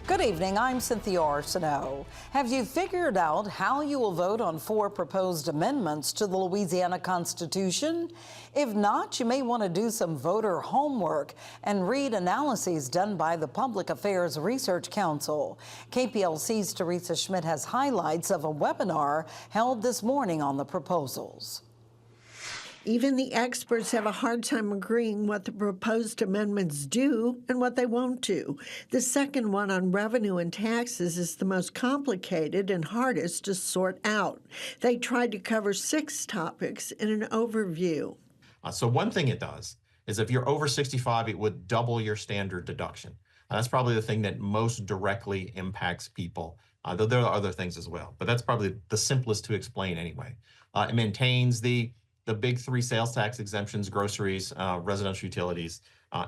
Good evening, I'm Cynthia Arsenault. Have you figured out how you will vote on 4 proposed amendments to the Louisiana Constitution? If not, you may want to do some voter homework and read analyses done by the Public Affairs Research Council. KPLC's Teresa Schmidt has highlights of a webinar held this morning on the proposals. Even the experts have a hard time agreeing what the proposed amendments do and what they won't do. The second one on revenue and taxes is the most complicated and hardest to sort out. They tried to cover 6 topics in an overview. So one thing it does is if you're over 65, it would double your standard deduction. That's probably the thing that most directly impacts people, though there are other things as well. But that's probably the simplest to explain anyway. It maintains the big 3 sales tax exemptions: groceries, residential utilities,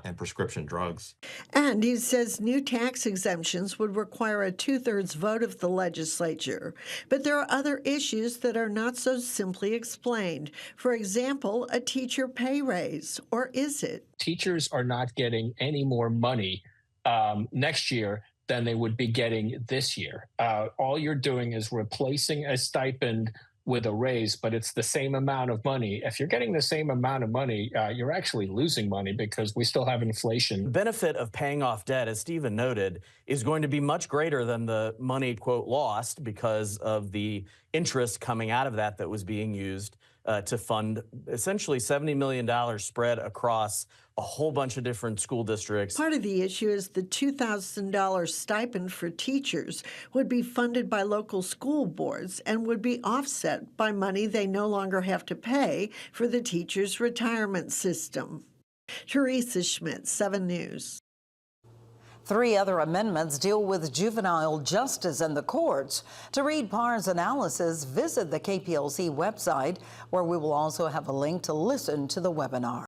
and prescription drugs. And he says new tax exemptions would require a 2/3 vote of the legislature. But there are other issues that are not so simply explained. For example, a teacher pay raise, or is it? Teachers are not getting any more money next year than they would be getting this year. All you're doing is replacing a stipend with a raise, but it's the same amount of money. If you're getting the same amount of money, you're actually losing money because we still have inflation. The benefit of paying off debt, as Stephen noted, is going to be much greater than the money, quote, lost because of the interest coming out of that was being used to fund essentially $70 million spread across a whole bunch of different school districts. Part of the issue is the $2,000 stipend for teachers would be funded by local school boards and would be offset by money they no longer have to pay for the teachers' retirement system. Teresa Schmidt, 7 News. 3 other amendments deal with juvenile justice and the courts. To read Parr's analysis, visit the KPLC website, where we will also have a link to listen to the webinar.